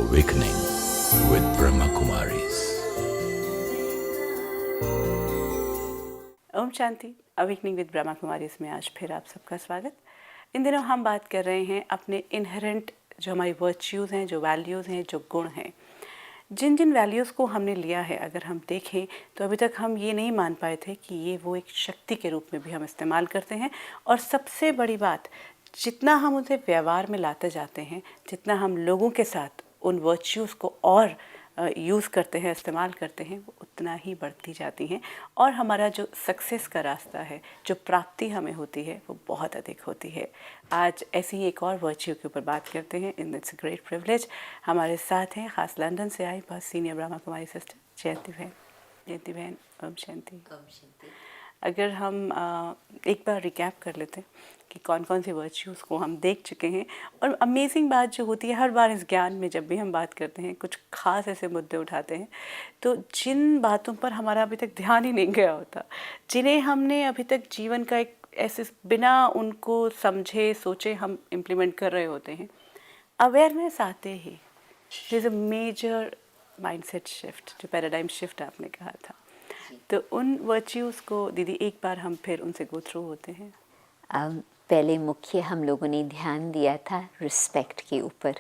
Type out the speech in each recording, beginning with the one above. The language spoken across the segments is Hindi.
Awakening with Brahma Kumaris. ओम शांति। अवेकनिंग विद ब्रह्मा कुमारी में आज फिर आप सबका स्वागत। इन दिनों हम बात कर रहे हैं अपने इनहेरेंट जो हमारी वर्च्यूज़ हैं, जो वैल्यूज़ हैं, जो गुण हैं। जिन जिन वैल्यूज़ को हमने लिया है, अगर हम देखें तो अभी तक हम ये नहीं मान पाए थे कि ये वो एक शक्ति के रूप में भी हम इस्तेमाल करते हैं। और सबसे बड़ी बात, जितना हम उसे व्यवहार में लाते जाते हैं, जितना हम लोगों के साथ उन वर्च्यूज़ को और यूज़ करते हैं, इस्तेमाल करते हैं, वो उतना ही बढ़ती जाती हैं। और हमारा जो सक्सेस का रास्ता है, जो प्राप्ति हमें होती है, वो बहुत अधिक होती है। आज ऐसी ही एक और वर्च्यू के ऊपर बात करते हैं। इन इट्स ग्रेट प्रिविलेज हमारे साथ हैं खास लंदन से आई बहुत सीनियर ब्रह्मा कुमारी सिस्टर जयंती बहन। जयंती बहन, ओम शांति। ओम शांति। अगर हम एक बार रिकैप कर लेते हैं कि कौन कौन सी वर्च्यूज़ को हम देख चुके हैं। और अमेजिंग बात जो होती है, हर बार इस ज्ञान में जब भी हम बात करते हैं, कुछ खास ऐसे मुद्दे उठाते हैं तो जिन बातों पर हमारा अभी तक ध्यान ही नहीं गया होता, जिन्हें हमने अभी तक जीवन का एक ऐसे बिना उनको समझे सोचे हम इम्प्लीमेंट कर रहे होते हैं, अवेयरनेस आते ही is a major mindset shift, जो पैराडाइम शिफ्ट आपने कहा था। तो उन वर्च्यूज़ को दीदी एक बार हम फिर उनसे गो थ्रू होते हैं। पहले मुख्य हम लोगों ने ध्यान दिया था रिस्पेक्ट के ऊपर,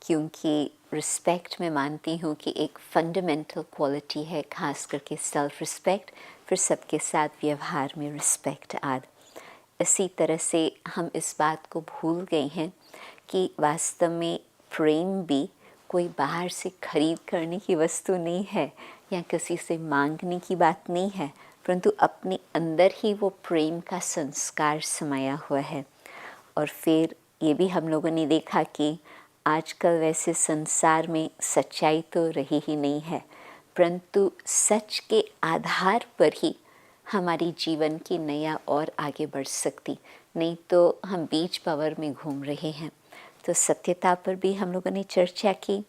क्योंकि रिस्पेक्ट मैं मानती हूँ कि एक फंडामेंटल क्वालिटी है, खास करके सेल्फ रिस्पेक्ट, फिर सबके साथ व्यवहार में रिस्पेक्ट आदि। इसी तरह से हम इस बात को भूल गए हैं कि वास्तव में प्रेम भी कोई बाहर से खरीद करने की वस्तु नहीं है या किसी से मांगने की बात नहीं है, परंतु अपने अंदर ही वो प्रेम का संस्कार समाया हुआ है। और फिर ये भी हम लोगों ने देखा कि आजकल वैसे संसार में सच्चाई तो रही ही नहीं है, परंतु सच के आधार पर ही हमारी जीवन की नैया और आगे बढ़ सकती, नहीं तो हम बीच पावर में घूम रहे हैं। तो सत्यता पर भी हम लोगों ने चर्चा की।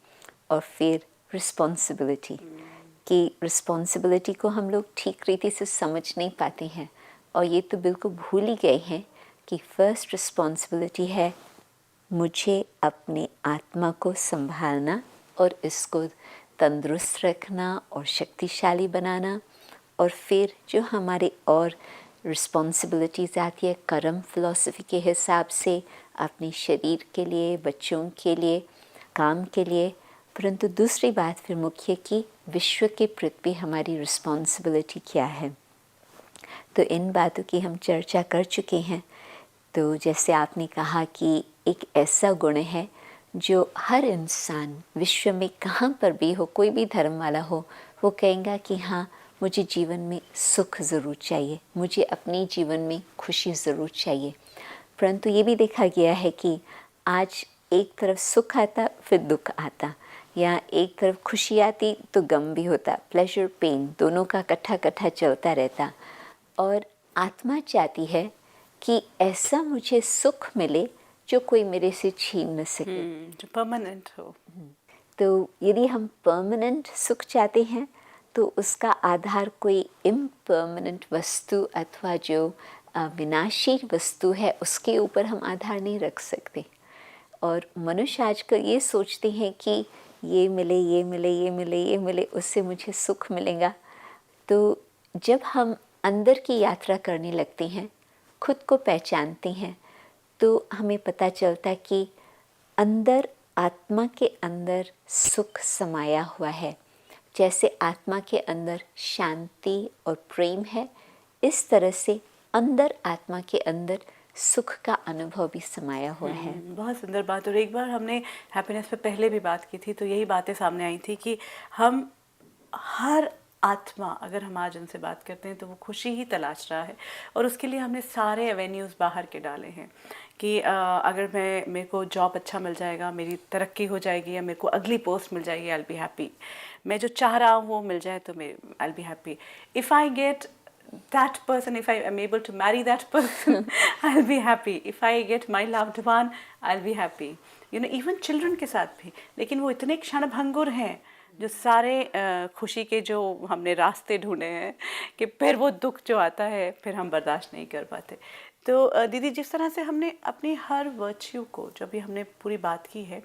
और फिर रिस्पॉन्सिबिलिटी, कि रिस्पॉन्सिबिलिटी को हम लोग ठीक रीति से समझ नहीं पाते हैं, और ये तो बिल्कुल भूल ही गए हैं कि फर्स्ट रिस्पॉन्सिबिलिटी है मुझे अपने आत्मा को संभालना और इसको तंदुरुस्त रखना और शक्तिशाली बनाना। और फिर जो हमारे और रिस्पॉन्सिबिलिटीज़ आती है कर्म फिलॉसफी के हिसाब से, अपने शरीर के लिए, बच्चों के लिए, काम के लिए, परंतु दूसरी बात फिर मुख्य कि विश्व के प्रति हमारी रिस्पॉन्सिबिलिटी क्या है। तो इन बातों की हम चर्चा कर चुके हैं। तो जैसे आपने कहा कि एक ऐसा गुण है जो हर इंसान विश्व में कहाँ पर भी हो, कोई भी धर्म वाला हो, वो कहेगा कि हाँ, मुझे जीवन में सुख ज़रूर चाहिए, मुझे अपने जीवन में खुशी ज़रूर चाहिए। परंतु ये भी देखा गया है कि आज एक तरफ सुख आता फिर दुख आता, या एक तरफ खुशी आती तो गम भी होता, प्लेजर पेन दोनों का कट्ठा चलता रहता। और आत्मा चाहती है कि ऐसा मुझे सुख मिले जो कोई मेरे से छीन न सके, जो परमानेंट हो। तो यदि हम परमानेंट सुख चाहते हैं तो उसका आधार कोई इम्परमानेंट वस्तु अथवा जो विनाशी वस्तु है उसके ऊपर हम आधार नहीं रख सकते। और मनुष्य आजकल ये सोचते हैं कि ये मिले, ये मिले, ये मिले, ये मिले, उससे मुझे सुख मिलेगा। तो जब हम अंदर की यात्रा करने लगते हैं, खुद को पहचानते हैं, तो हमें पता चलता है कि अंदर, आत्मा के अंदर सुख समाया हुआ है। जैसे आत्मा के अंदर शांति और प्रेम है, इस तरह से अंदर आत्मा के अंदर सुख का अनुभव भी समाया हुआ है। बहुत सुंदर बात। और एक बार हमने हैप्पीनेस पे पहले भी बात की थी, तो यही बातें सामने आई थी कि हम हर आत्मा, अगर हम आज उनसे बात करते हैं तो वो खुशी ही तलाश रहा है। और उसके लिए हमने सारे एवेन्यूज़ बाहर के डाले हैं कि अगर मेरे को जॉब अच्छा मिल जाएगा, मेरी तरक्की हो जाएगी, या मेरे को अगली पोस्ट मिल जाएगी, आई विल बी हैप्पी। मैं जो चाह रहा हूँ वो मिल जाए तो मैं I will be happy. If I get that person, if I am able to marry that person, I'll be happy. If I get my loved one, I'll be happy. You know, even children के साथ भी। लेकिन वो इतने क्षणभंगुर हैं, जो सारे खुशी के जो हमने रास्ते ढूंढे हैं, कि फिर वो दुख जो आता है फिर हम बर्दाश्त नहीं कर पाते। तो दीदी, जिस तरह से हमने अपनी हर वर्च्यू को, जब भी हमने पूरी बात की है,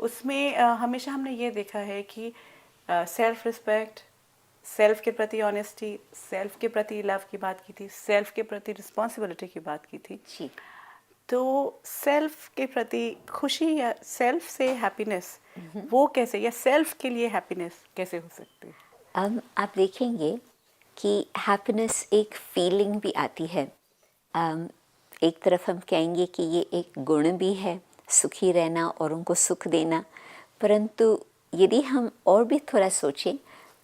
उसमें हमेशा हमने ये देखा है कि सेल्फ रिस्पेक्ट, सेल्फ के प्रति ऑनेस्टी, सेल्फ के प्रति लव की बात की थी, सेल्फ के प्रति रिस्पॉन्सिबिलिटी की बात की थी। जी। तो सेल्फ के प्रति खुशी या सेल्फ से हैप्पीनेस वो कैसे, या सेल्फ के लिए हैप्पीनेस कैसे हो सकती है? अब आप देखेंगे कि हैप्पीनेस एक फीलिंग भी आती है। एक तरफ हम कहेंगे कि ये एक गुण भी है, सुखी रहना और उनको सुख देना, परंतु यदि हम और भी थोड़ा सोचें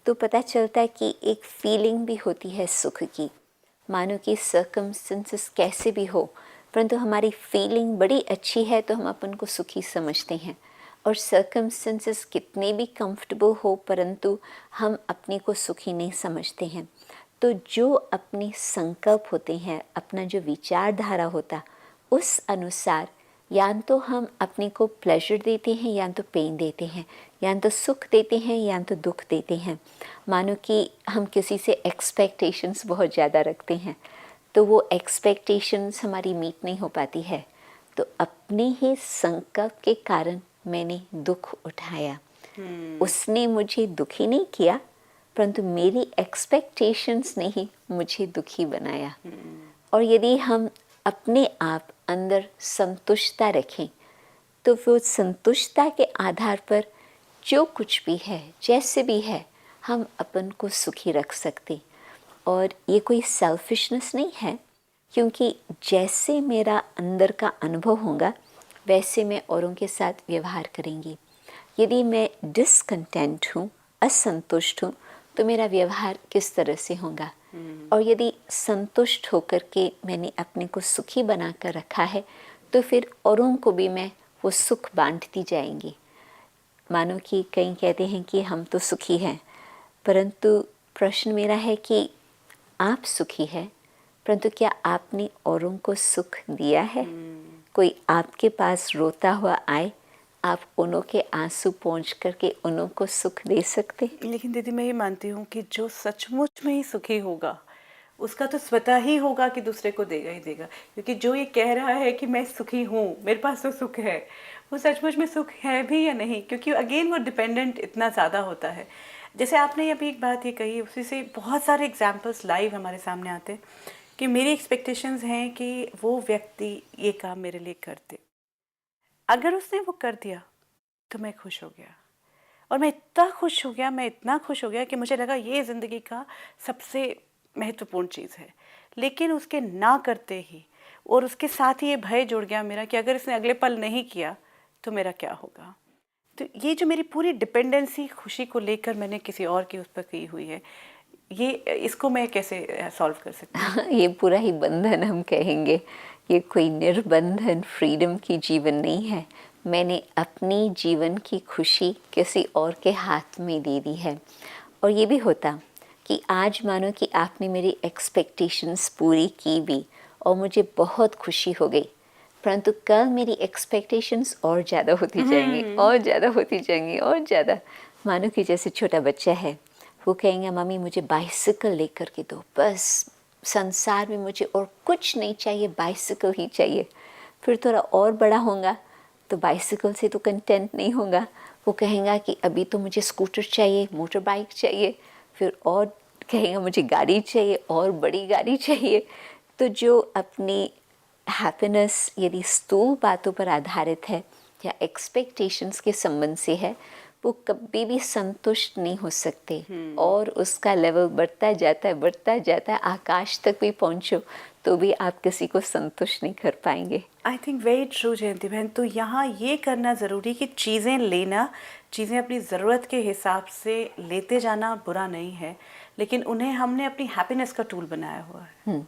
तो पता चलता है कि एक फीलिंग भी होती है सुख की। मानो कि सर्कमस्टेंसेस कैसे भी हो, परंतु हमारी फीलिंग बड़ी अच्छी है तो हम अपन को सुखी समझते हैं, और सर्कमस्टेंसेस कितने भी कंफर्टेबल हो परंतु हम अपने को सुखी नहीं समझते हैं। तो जो अपने संकल्प होते हैं, अपना जो विचारधारा होता, उस अनुसार या तो हम अपने को प्लेजर देते हैं या तो पेन देते हैं, या तो सुख देते हैं या तो दुख देते हैं। मानो कि हम किसी से एक्सपेक्टेशंस बहुत ज़्यादा रखते हैं तो वो एक्सपेक्टेशंस हमारी मीट नहीं हो पाती है, तो अपने ही संकल्प के कारण मैंने दुख उठाया। उसने मुझे दुखी नहीं किया परंतु मेरी एक्सपेक्टेशंस ने ही मुझे दुखी बनाया। और यदि हम अपने आप अंदर संतुष्टता रखें तो वो संतुष्टता के आधार पर जो कुछ भी है, जैसे भी है, हम अपन को सुखी रख सकते। और ये कोई सेल्फिशनेस नहीं है, क्योंकि जैसे मेरा अंदर का अनुभव होगा वैसे मैं औरों के साथ व्यवहार करेंगी। यदि मैं डिसकंटेंट हूँ, असंतुष्ट हूँ, तो मेरा व्यवहार किस तरह से होगा। और यदि संतुष्ट होकर के मैंने अपने को सुखी बना कर रखा है तो फिर औरों को भी मैं वो सुख बांटती जाएंगी। मानो कि कई कहते हैं कि हम तो सुखी हैं, परंतु प्रश्न मेरा है कि आप सुखी हैं, परंतु क्या आपने औरों को सुख दिया है? कोई आपके पास रोता हुआ आए, आप उन्हों के आंसू पोंछ करके उन्हों को सुख दे सकते? लेकिन दीदी मैं ये मानती हूँ कि जो सचमुच में ही सुखी होगा उसका तो स्वतः ही होगा कि दूसरे को देगा ही देगा। क्योंकि जो ये कह रहा है कि मैं सुखी हूँ, मेरे पास तो सुख है, वो सचमुच में सुख है भी या नहीं, क्योंकि अगेन वो डिपेंडेंट इतना ज़्यादा होता है। जैसे आपने अभी एक बात ये कही, उसी से बहुत सारे एग्जाम्पल्स लाइव हमारे सामने आते हैं कि मेरी एक्सपेक्टेशंस हैं कि वो व्यक्ति ये काम मेरे लिए कर दे। अगर उसने वो कर दिया तो मैं खुश हो गया, और मैं इतना खुश हो गया, मैं इतना खुश हो गया कि मुझे लगा ये ज़िंदगी का सबसे महत्वपूर्ण चीज़ है। लेकिन उसके ना करते ही और उसके साथ ही ये भय जुड़ गया मेरा कि अगर इसने अगले पल नहीं किया तो मेरा क्या होगा। तो ये जो मेरी पूरी डिपेंडेंसी खुशी को लेकर मैंने किसी और की उस पर की हुई है, ये इसको मैं कैसे सॉल्व कर सकती हूँ? ये पूरा ही बंधन हम कहेंगे। ये कोई निर्बंधन फ्रीडम की जीवन नहीं है। मैंने अपनी जीवन की खुशी किसी और के हाथ में दे दी है। और ये भी होता कि आज मानो कि आपने मेरी एक्सपेक्टेशंस पूरी की भी और मुझे बहुत खुशी हो गई, परंतु कल मेरी एक्सपेक्टेशंस और ज़्यादा होती जाएंगी, और ज़्यादा होती जाएंगी, और ज़्यादा। मानो कि जैसे छोटा बच्चा है, वो कहेंगे मम्मी मुझे बाइसिकल लेकर के दो, बस संसार में मुझे और कुछ नहीं चाहिए, बाइसिकल ही चाहिए। फिर थोड़ा और बड़ा होगा तो बाइसिकल से तो कंटेंट नहीं होगा, वो कहेगा कि अभी तो मुझे स्कूटर चाहिए, मोटर बाइक चाहिए, फिर और कहेगा मुझे गाड़ी चाहिए और बड़ी गाड़ी चाहिए। तो जो अपनी हैप्पीनेस यदि स्थूल बातों पर आधारित है या एक्सपेक्टेशंस के संबंध से है, वो कभी भी संतुष्ट नहीं हो सकते, और उसका लेवल बढ़ता जाता है, बढ़ता जाता है, आकाश तक भी पहुंचो तो भी आप किसी को संतुष्ट नहीं कर पाएंगे। आई थिंक वेरी ट्रू जयंती बहन। तो यहाँ ये करना ज़रूरी कि चीज़ें लेना, चीज़ें अपनी ज़रूरत के हिसाब से लेते जाना बुरा नहीं है, लेकिन उन्हें हमने अपनी हैप्पीनेस का टूल बनाया हुआ है,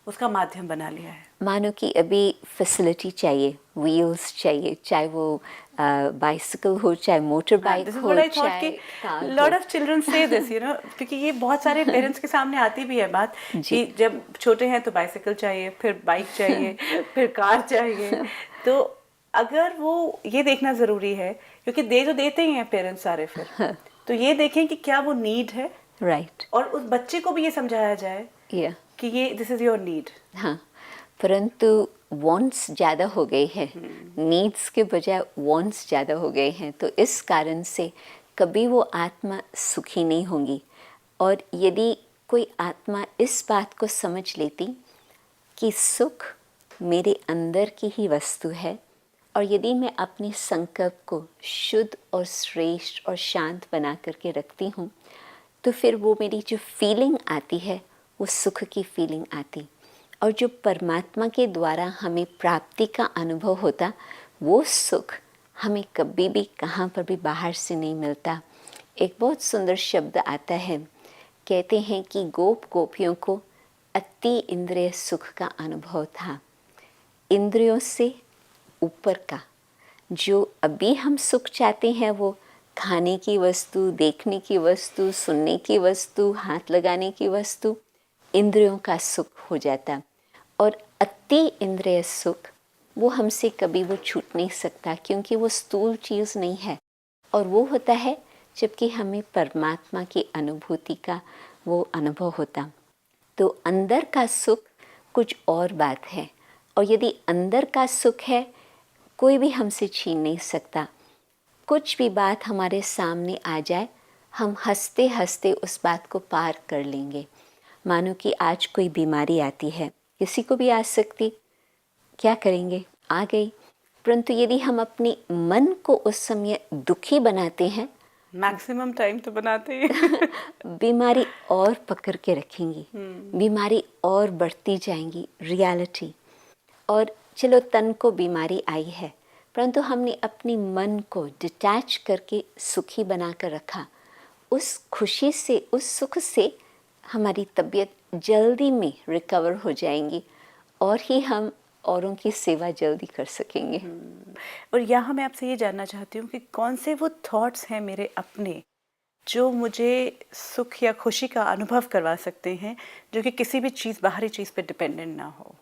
उसका माध्यम बना लिया है। मानो कि अभी फैसिलिटी चाहिए, व्हील्स चाहिए, चाहे वो बाइसिकल हो, चाहे मोटर बाइक हो, चाहे कार लॉट हो। ऑफ चिल्ड्रन से दिस यू नो, क्योंकि ये बहुत सारे पेरेंट्स के सामने आती भी है बात कि जब छोटे हैं तो बाइसिकल चाहिए, फिर बाइक चाहिए, फिर कार चाहिए। तो अगर वो ये देखना ज़रूरी है, क्योंकि दे तो देते ही हैं पेरेंट्स सारे, फिर तो ये देखें कि क्या वो नीड है, राइट। और उस बच्चे को भी ये समझाया जाए कि ये दिस इज़ योर नीड। हाँ, परंतु वांट्स ज़्यादा हो गए हैं, नीड्स के बजाय वांट्स ज़्यादा हो गए हैं, तो इस कारण से कभी वो आत्मा सुखी नहीं होंगी। और यदि कोई आत्मा इस बात को समझ लेती कि सुख मेरे अंदर की ही वस्तु है, और यदि मैं अपने संकल्प को शुद्ध और श्रेष्ठ और शांत बना करके रखती हूँ, तो फिर वो मेरी जो फीलिंग आती है वो सुख की फीलिंग आती, और जो परमात्मा के द्वारा हमें प्राप्ति का अनुभव होता वो सुख हमें कभी भी कहाँ पर भी बाहर से नहीं मिलता। एक बहुत सुंदर शब्द आता है, कहते हैं कि गोप गोपियों को अति इंद्रिय सुख का अनुभव था। इंद्रियों से ऊपर का जो अभी हम सुख चाहते हैं, वो खाने की वस्तु, देखने की वस्तु, सुनने की वस्तु, हाथ लगाने की वस्तु, इंद्रियों का सुख हो जाता। और अति इंद्रिय सुख वो हमसे कभी वो छूट नहीं सकता, क्योंकि वो स्थूल चीज़ नहीं है, और वो होता है जबकि हमें परमात्मा की अनुभूति का वो अनुभव होता। तो अंदर का सुख कुछ और बात है, और यदि अंदर का सुख है कोई भी हमसे छीन नहीं सकता। कुछ भी बात हमारे सामने आ जाए, हम हंसते हंसते उस बात को पार कर लेंगे। मानो कि आज कोई बीमारी आती है, किसी को भी आ सकती, क्या करेंगे, आ गई। परंतु यदि हम अपने मन को उस समय दुखी बनाते हैं, मैक्सिमम टाइम तो बनाते हैं बीमारी और पकड़ के रखेंगी, बीमारी और बढ़ती जाएंगी रियलिटी। और चलो तन को बीमारी आई है, परंतु हमने अपने मन को डिटैच करके सुखी बना कर रखा, उस खुशी से, उस सुख से हमारी तबीयत जल्दी में रिकवर हो जाएंगी, और ही हम औरों की सेवा जल्दी कर सकेंगे। और यहाँ मैं आपसे ये जानना चाहती हूँ कि कौन से वो थॉट्स हैं मेरे अपने जो मुझे सुख या खुशी का अनुभव करवा सकते हैं, जो कि किसी भी चीज़, बाहरी चीज़ पे डिपेंडेंट ना हो।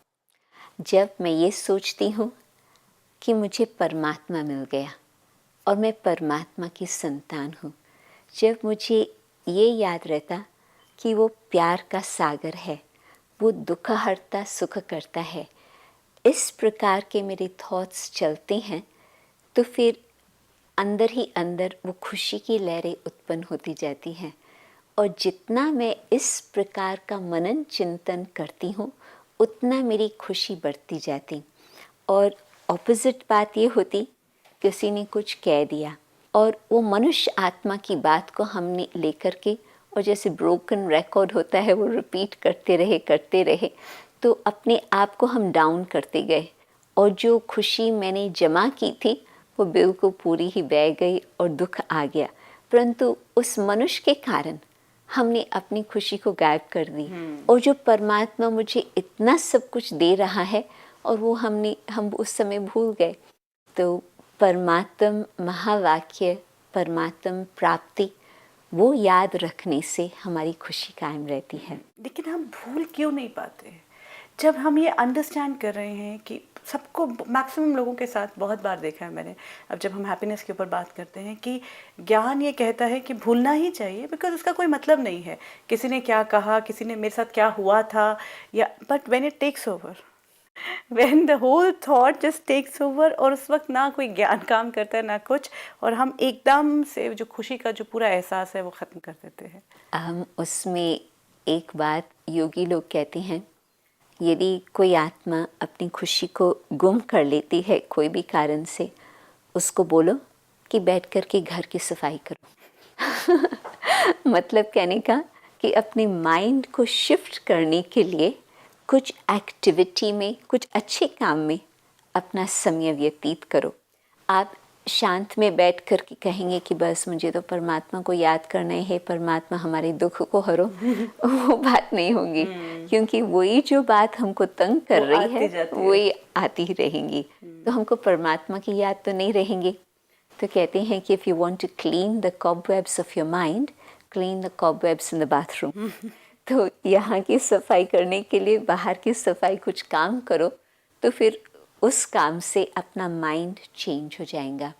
जब मैं ये सोचती हूँ कि मुझे परमात्मा मिल गया और मैं परमात्मा की संतान हूँ, जब मुझे ये याद रहता कि वो प्यार का सागर है, वो दुख हरता सुख करता है, इस प्रकार के मेरे थॉट्स चलते हैं, तो फिर अंदर ही अंदर वो खुशी की लहरें उत्पन्न होती जाती हैं। और जितना मैं इस प्रकार का मनन चिंतन करती हूँ, उतना मेरी खुशी बढ़ती जाती। और ऑपोजिट बात ये होती, किसी ने कुछ कह दिया और वो मनुष्य आत्मा की बात को हमने लेकर के, और जैसे ब्रोकन रिकॉर्ड होता है, वो रिपीट करते रहे, तो अपने आप को हम डाउन करते गए, और जो खुशी मैंने जमा की थी वो बिल्कुल पूरी ही बह गई और दुख आ गया। परंतु उस मनुष्य के कारण हमने अपनी खुशी को गायब कर दी। और जो परमात्मा मुझे इतना सब कुछ दे रहा है, और वो हम उस समय भूल गए। तो परमात्म महावाक्य, परमात्म प्राप्ति, वो याद रखने से हमारी खुशी कायम रहती है। लेकिन हम भूल क्यों नहीं पाते? जब हम ये अंडरस्टैंड कर रहे हैं कि सबको, मैक्सिमम लोगों के साथ बहुत बार देखा है मैंने, अब जब हम हैप्पीनेस के ऊपर बात करते हैं कि ज्ञान ये कहता है कि भूलना ही चाहिए, बिकॉज उसका कोई मतलब नहीं है किसी ने क्या कहा, किसी ने मेरे साथ क्या हुआ था, या but when it takes over, when the whole thought just takes over, और उस वक्त ना कोई ज्ञान काम करता है ना कुछ, और हम एकदम से जो खुशी का जो पूरा एहसास है वो ख़त्म कर देते हैं। हम उसमें एक बात योगी लोग कहते हैं, यदि कोई आत्मा अपनी खुशी को गुम कर लेती है कोई भी कारण से, उसको बोलो कि बैठ कर के घर की सफाई करो मतलब कहने का कि अपने माइंड को शिफ्ट करने के लिए कुछ एक्टिविटी में, कुछ अच्छे काम में अपना समय व्यतीत करो। आप शांत में बैठ कर के कहेंगे कि बस मुझे तो परमात्मा को याद करना है, परमात्मा हमारे दुख को हरो वो बात नहीं होगी, क्योंकि वही जो बात हमको तंग कर रही है वही आती ही रहेंगी। तो हमको परमात्मा की याद तो नहीं रहेंगी। तो कहते हैं कि if you want to clean the cobwebs of your mind, clean the cobwebs in the bathroom तो यहाँ की सफाई करने के लिए बाहर की सफाई कुछ काम करो, तो फिर उस काम से अपना माइंड चेंज हो जाएगा।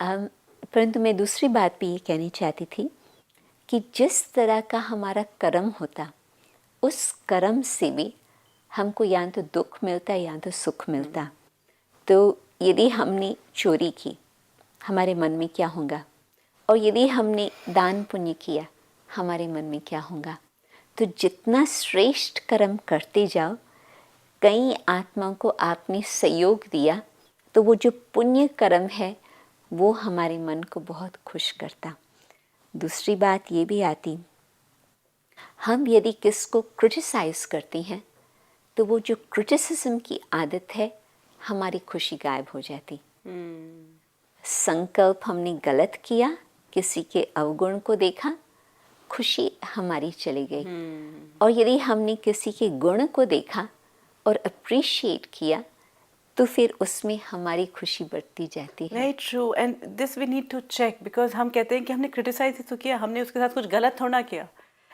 परंतु मैं दूसरी बात भी ये कहनी चाहती थी कि जिस तरह का हमारा कर्म होता, उस कर्म से भी हमको या तो दुख मिलता या तो सुख मिलता। तो यदि हमने चोरी की, हमारे मन में क्या होगा? और यदि हमने दान पुण्य किया, हमारे मन में क्या होगा? तो जितना श्रेष्ठ कर्म करते जाओ, कई आत्माओं को आपने सहयोग दिया, तो वो जो पुण्य कर्म है वो हमारे मन को बहुत खुश करता। दूसरी बात ये भी आती, हम यदि किसको क्रिटिसाइज करते हैं तो वो जो क्रिटिसिज्म की आदत है, हमारी खुशी गायब हो जाती। संकल्प हमने गलत किया, किसी के अवगुण को देखा, खुशी हमारी चली गई। और यदि हमने किसी के गुण को देखा और अप्रिशिएट किया, तो फिर उसमें हमारी खुशी बढ़ती जाती है। Very true, and this we need to check, because हम कहते हैं कि हमने क्रिटिसाइज ही तो किया, हमने उसके साथ कुछ गलत थोड़ा किया,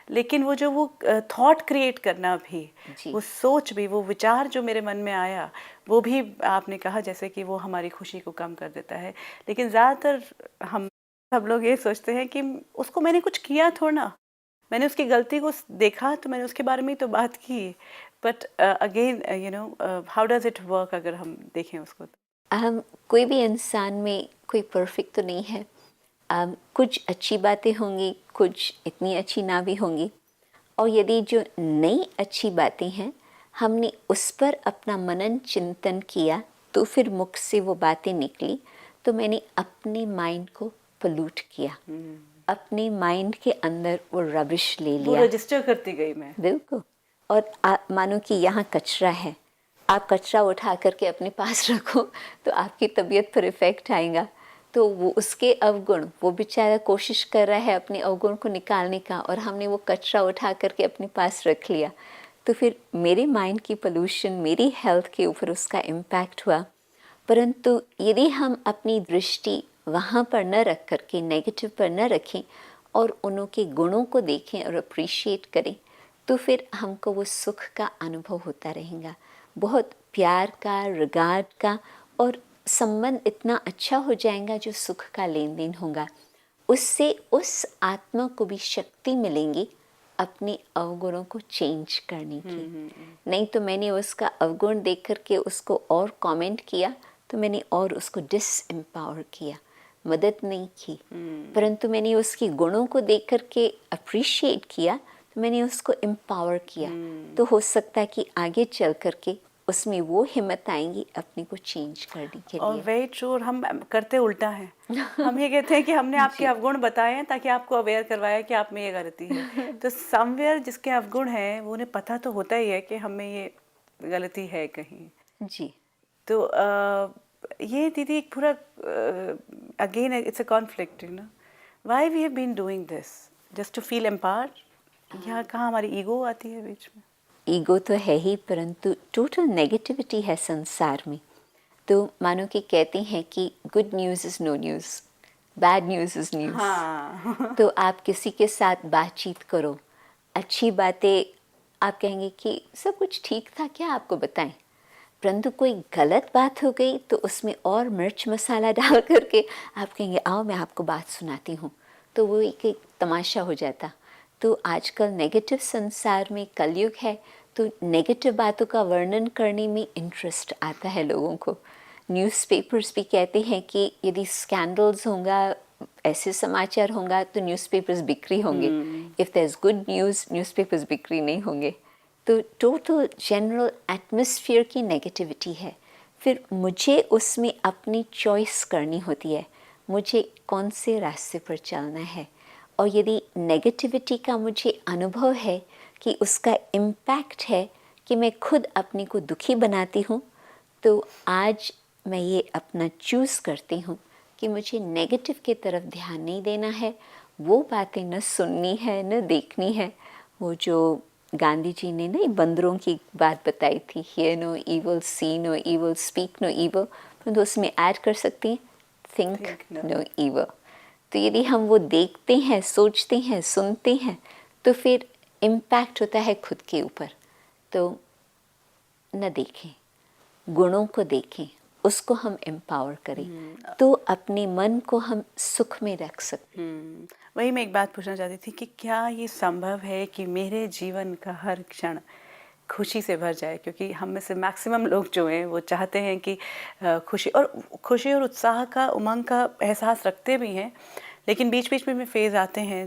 लेकिन वो जो वो थॉट क्रिएट करना भी, वो सोच भी, वो विचार जो मेरे मन में आया, वो भी आपने कहा जैसे कि वो हमारी खुशी को कम कर देता है। लेकिन ज़्यादातर हम सब लोग ये सोचते हैं कि उसको मैंने कुछ किया थोड़ा, मैंने उसकी गलती को देखा तो मैंने उसके बारे में ही तो बात की, but again you know how does it work अगर हम देखें उसको तो? हम कोई भी इंसान में कोई परफेक्ट तो नहीं है। कुछ अच्छी बातें होंगी, कुछ इतनी अच्छी ना भी होंगी। और यदि जो नई अच्छी बातें हैं, हमने उस पर अपना मनन चिंतन किया, तो फिर मुख से वो बातें निकली, तो मैंने अपने माइंड को पोल्यूट किया। अपने माइंड के अंदर वो रबिश ले लिया, रजिस्टर करती गई मैं। बिल्कुल। और मानो कि यहाँ कचरा है, आप कचरा उठा करके अपने पास रखो तो आपकी तबीयत पर इफ़ेक्ट आएगा। तो वो उसके अवगुण, वो बेचारा कोशिश कर रहा है अपने अवगुण को निकालने का, और हमने वो कचरा उठा करके अपने पास रख लिया, तो फिर मेरे माइंड की पोल्यूशन, मेरी हेल्थ के ऊपर उसका इम्पैक्ट हुआ। परंतु यदि हम अपनी दृष्टि वहाँ पर न रख करके, नेगेटिव पर न रखें और उनके गुणों को देखें और अप्रिशिएट करें, तो फिर हमको वो सुख का अनुभव होता रहेगा, बहुत प्यार का, रिगार्ड का, और संबंध इतना अच्छा हो जाएगा जो सुख का लेन देन होगा। उससे उस आत्मा को भी शक्ति मिलेंगी अपने अवगुणों को चेंज करने की। नहीं तो मैंने उसका अवगुण देख करके उसको और कमेंट किया, तो मैंने और उसको डिसएम्पावर किया, मदद नहीं की। परंतु मैंने उसके गुणों को देख करके अप्रिशिएट किया, तो मैंने उसको एम्पावर किया। तो हो सकता है कि आगे चल करके उसमें वो हिम्मत आएंगी अपने को चेंज करने के लिए। और वेरी ट्रू, और हम करते उल्टा है। हम ये कहते हैं कि हमने आपके अवगुण बताए हैं ताकि आपको अवेयर करवाया कि आप में ये गलती है। तो समवेयर जिसके अवगुण हैं, वो उन्हें पता तो होता ही है कि हम में ये गलती है कहीं। जी। तो ये दीदी एक पूरा again it's a conflict, you know, why we have been doing this just to feel empowered, यहाँ कहाँ हमारी ईगो आती है बीच में? ईगो तो है ही, परंतु टोटल नेगेटिविटी है संसार में। तो मानो कि कहते हैं कि good news is no news, bad news is news. हाँ। तो आप किसी के साथ बातचीत करो, अच्छी बातें, आप कहेंगे कि सब कुछ ठीक था, क्या आपको बताएं। परंतु कोई गलत बात हो गई तो उसमें और मिर्च मसाला डाल करके आप कहेंगे आओ मैं आपको बात सुनाती हूँ, तो वो एक तमाशा हो जाता। तो आजकल नेगेटिव संसार में कलयुग है, तो नेगेटिव बातों का वर्णन करने में इंटरेस्ट आता है लोगों को। न्यूज़पेपर्स भी कहते हैं कि यदि स्कैंडल्स होगा, ऐसे समाचार होगा, तो न्यूज़पेपर्स बिक्री होंगे। If there is good news, newspapers बिक्री नहीं होंगे। तो टोटल जनरल एटमॉस्फेयर की नेगेटिविटी है। फिर मुझे उसमें अपनी चॉइस करनी होती है, मुझे कौन से रास्ते पर चलना है। और यदि नेगेटिविटी का मुझे अनुभव है कि उसका इम्पैक्ट है कि मैं खुद अपने को दुखी बनाती हूँ, तो आज मैं ये अपना चूज़ करती हूँ कि मुझे नेगेटिव की तरफ ध्यान नहीं देना है, वो बातें न सुननी है न देखनी है। वो जो गांधी जी ने ना बंदरों की बात बताई थी, hear no evil, see no evil, speak no evil, तो उसमें ऐड कर सकते हैं थिंक नो इवल। तो यदि हम वो देखते हैं, सोचते हैं, सुनते हैं, तो फिर इम्पैक्ट होता है खुद के ऊपर। तो न देखें, गुणों को देखें, उसको हम एम्पावर करें, तो अपने मन को हम सुख में रख सकते हैं। वही मैं एक बात पूछना चाहती थी कि क्या ये संभव है कि मेरे जीवन का हर क्षण खुशी से भर जाए, क्योंकि हम में से मैक्सिमम लोग जो हैं वो चाहते हैं कि खुशी और उत्साह का, उमंग का एहसास रखते भी हैं, लेकिन बीच बीच में फेज़ आते हैं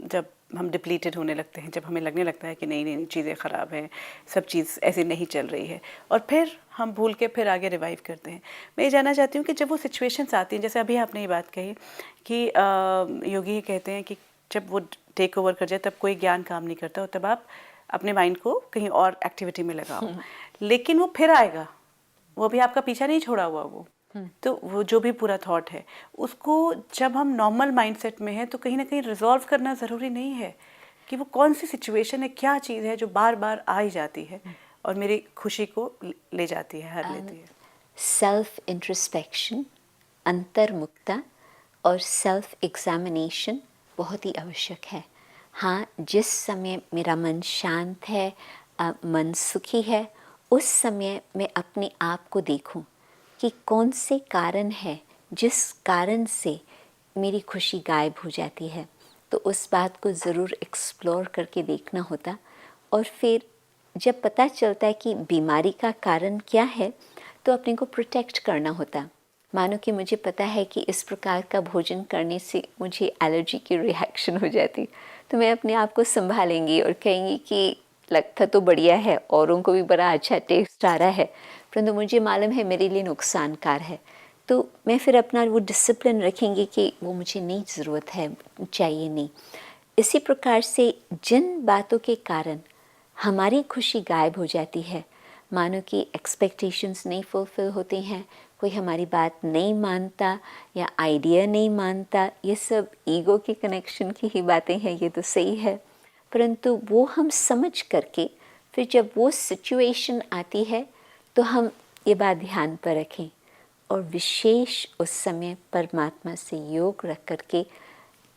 जब हम डिप्लीटेड होने लगते हैं, जब हमें लगने लगता है कि नहीं चीज़ें ख़राब हैं, सब चीज़ ऐसी नहीं चल रही है, और फिर हम भूल के फिर आगे रिवाइव करते हैं। मैं ये जानना चाहती हूँ कि जब वो सिचुएशंस आती हैं, जैसे अभी आपने ये बात कही कि योगी कहते हैं कि जब वो टेक ओवर कर जाए तब कोई ज्ञान काम नहीं करता, और तब आप अपने माइंड को कहीं और एक्टिविटी में लगाओ, लेकिन वो फिर आएगा, वो भी आपका पीछा नहीं छोड़ा हुआ वो। तो वो जो भी पूरा थॉट है उसको जब हम नॉर्मल माइंडसेट में हैं तो कहीं ना कहीं रिजॉल्व करना ज़रूरी नहीं है कि वो कौन सी सिचुएशन है, क्या चीज़ है जो बार बार आ ही जाती है और मेरी खुशी को ले जाती है, हर लेती है। सेल्फ इंट्रोस्पेक्शन, अंतर्मुक्ता और सेल्फ एग्जामिनेशन बहुत ही आवश्यक है। हाँ, जिस समय मेरा मन शांत है, मन सुखी है, उस समय मैं अपने आप को देखूं कि कौन से कारण है जिस कारण से मेरी खुशी गायब हो जाती है, तो उस बात को ज़रूर एक्सप्लोर करके देखना होता। और फिर जब पता चलता है कि बीमारी का कारण क्या है, तो अपने को प्रोटेक्ट करना होता। मानो कि मुझे पता है कि इस प्रकार का भोजन करने से मुझे एलर्जी की रिएक्शन हो जाती, तो मैं अपने आप को संभालेंगी और कहेंगी कि लगता तो बढ़िया है, औरों को भी बड़ा अच्छा टेस्ट आ रहा है, परंतु मुझे मालूम है मेरे लिए नुकसानकार है, तो मैं फिर अपना वो डिसिप्लिन रखेंगी कि वो मुझे नहीं ज़रूरत है, चाहिए नहीं। इसी प्रकार से जिन बातों के कारण हमारी खुशी गायब हो जाती है, मानो कि एक्सपेक्टेशंस नहीं फुलफ़िल होते हैं, कोई हमारी बात नहीं मानता या आइडिया नहीं मानता, ये सब ईगो के कनेक्शन की ही बातें हैं, ये तो सही है, परंतु वो हम समझ करके फिर जब वो सिचुएशन आती है तो हम ये बात ध्यान पर रखें और विशेष उस समय परमात्मा से योग रख करके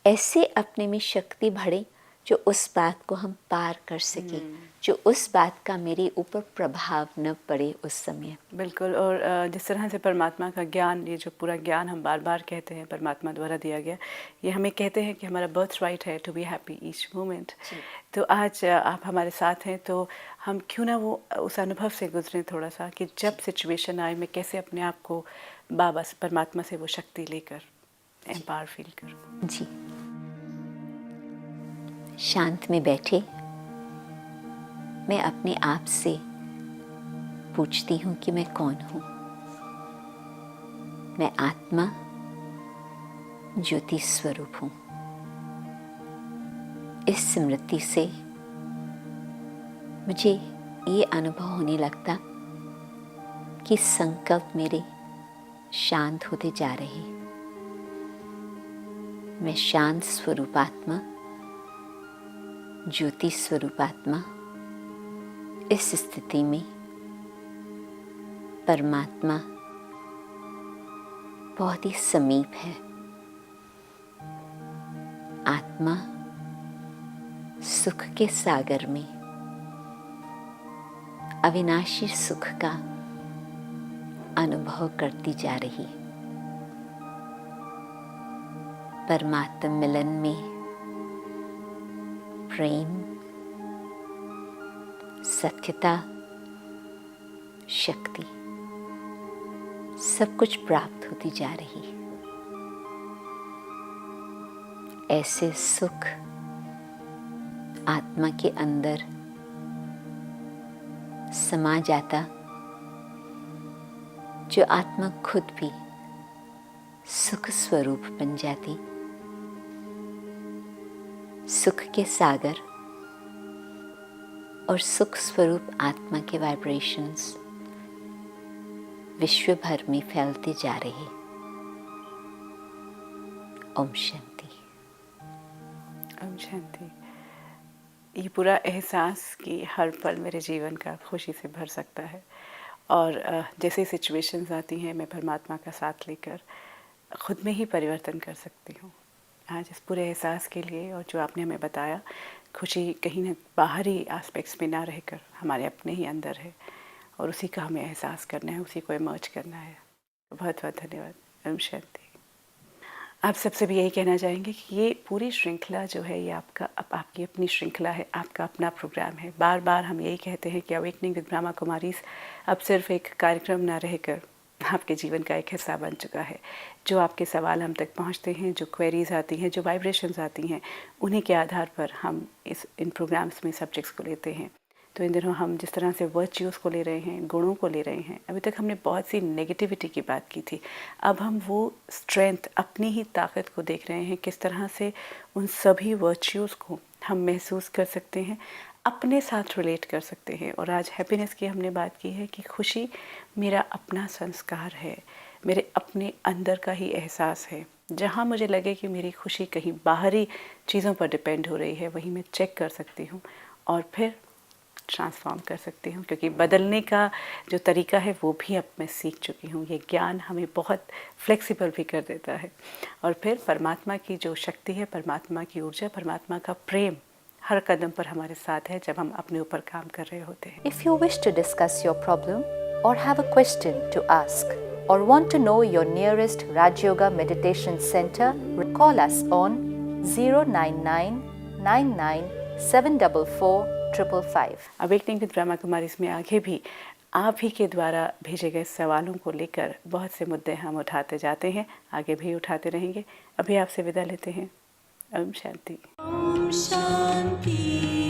ऐसे अपने में शक्ति बढ़े जो उस बात को हम पार कर सकें, जो उस बात का मेरे ऊपर प्रभाव न पड़े उस समय। बिल्कुल। और जिस तरह से परमात्मा का ज्ञान, ये जो पूरा ज्ञान हम बार बार कहते हैं परमात्मा द्वारा दिया गया, ये हमें कहते हैं कि हमारा बर्थ राइट है to be happy each moment. तो आज आप हमारे साथ हैं, तो हम क्यों ना वो उस अनुभव से गुजरें थोड़ा सा कि जब सिचुएशन आए मैं कैसे अपने आप को बाबा परमात्मा से वो शक्ति लेकर एम्पावर फील करूं। जी, शांत में बैठे मैं अपने आप से पूछती हूँ कि मैं कौन हूँ। मैं आत्मा ज्योति स्वरूप हूँ। इस स्मृति से मुझे ये अनुभव होने लगता कि संकल्प मेरे शांत होते जा रहे। मैं शांत स्वरूपात्मा, ज्योति स्वरूपात्मा, इस स्थिति में परमात्मा बहुत ही समीप है। आत्मा सुख के सागर में अविनाशी सुख का अनुभव करती जा रही। परमात्मा मिलन में प्रेम, सत्यता, शक्ति सब कुछ प्राप्त होती जा रही। ऐसे सुख आत्मा के अंदर समा जाता जो आत्मा खुद भी सुख स्वरूप बन जाती। सुख के सागर और सुख स्वरूप आत्मा के वाइब्रेशंस विश्व भर में फैलते जा रहे। ओम शांति। ओम शांति। ये पूरा एहसास कि हर पल मेरे जीवन का खुशी से भर सकता है, और जैसे सिचुएशंस आती हैं मैं परमात्मा का साथ लेकर खुद में ही परिवर्तन कर सकती हूँ। आज इस पूरे एहसास के लिए, और जो आपने हमें बताया, खुशी कहीं न बाहरी एस्पेक्ट्स में ना रहकर हमारे अपने ही अंदर है, और उसी का हमें एहसास करना है, उसी को इमर्ज करना है। बहुत बहुत धन्यवाद। ओम शांति। आप सबसे भी यही कहना चाहेंगे कि ये पूरी श्रृंखला जो है ये आपकी अपनी श्रृंखला है, आपका अपना प्रोग्राम है। बार बार हम यही कहते हैं कि अवेकनिंग विद ब्रह्मा कुमारीज अब सिर्फ एक कार्यक्रम ना रहकर आपके जीवन का एक हिस्सा बन चुका है। जो आपके सवाल हम तक पहुंचते हैं, जो क्वेरीज आती हैं, जो वाइब्रेशंस आती हैं, उन्हीं के आधार पर हम इन प्रोग्राम्स में सब्जेक्ट्स को लेते हैं। तो इन दिनों हम जिस तरह से वर्च्यूज़ को ले रहे हैं, गुणों को ले रहे हैं, अभी तक हमने बहुत सी नेगेटिविटी की बात की थी। अब हम वो स्ट्रेंथ, अपनी ही ताकत को देख रहे हैं, किस तरह से उन सभी वर्च्यूज़ को हम महसूस कर सकते हैं, अपने साथ रिलेट कर सकते हैं। और आज हैप्पीनेस की हमने बात की है कि खुशी मेरा अपना संस्कार है, मेरे अपने अंदर का ही एहसास है। जहाँ मुझे लगे कि मेरी खुशी कहीं बाहरी चीज़ों पर डिपेंड हो रही है, वहीं मैं चेक कर सकती हूँ और फिर ट्रांसफॉर्म कर सकती हूँ, क्योंकि बदलने का जो तरीका है वो भी अब मैं सीख चुकी हूँ। ये ज्ञान हमें बहुत फ्लेक्सिबल भी कर देता है। और फिर परमात्मा की जो शक्ति है, परमात्मा की ऊर्जा, परमात्मा का प्रेम हर कदम पर हमारे साथ है जब हम अपने ऊपर काम कर रहे होते हैं। If you wish to discuss your problem or have a question to ask or want to know your nearest Raj Yoga Meditation Center, call us on 09999744555. Awakening with Brahma Kumari इसमें आगे भी आप ही के द्वारा भेजे गए सवालों को लेकर बहुत से मुद्दे हम उठाते जाते हैं, आगे भी उठाते रहेंगे। अभी आपसे विदा लेते हैं। ओम शांति। Om Shanti.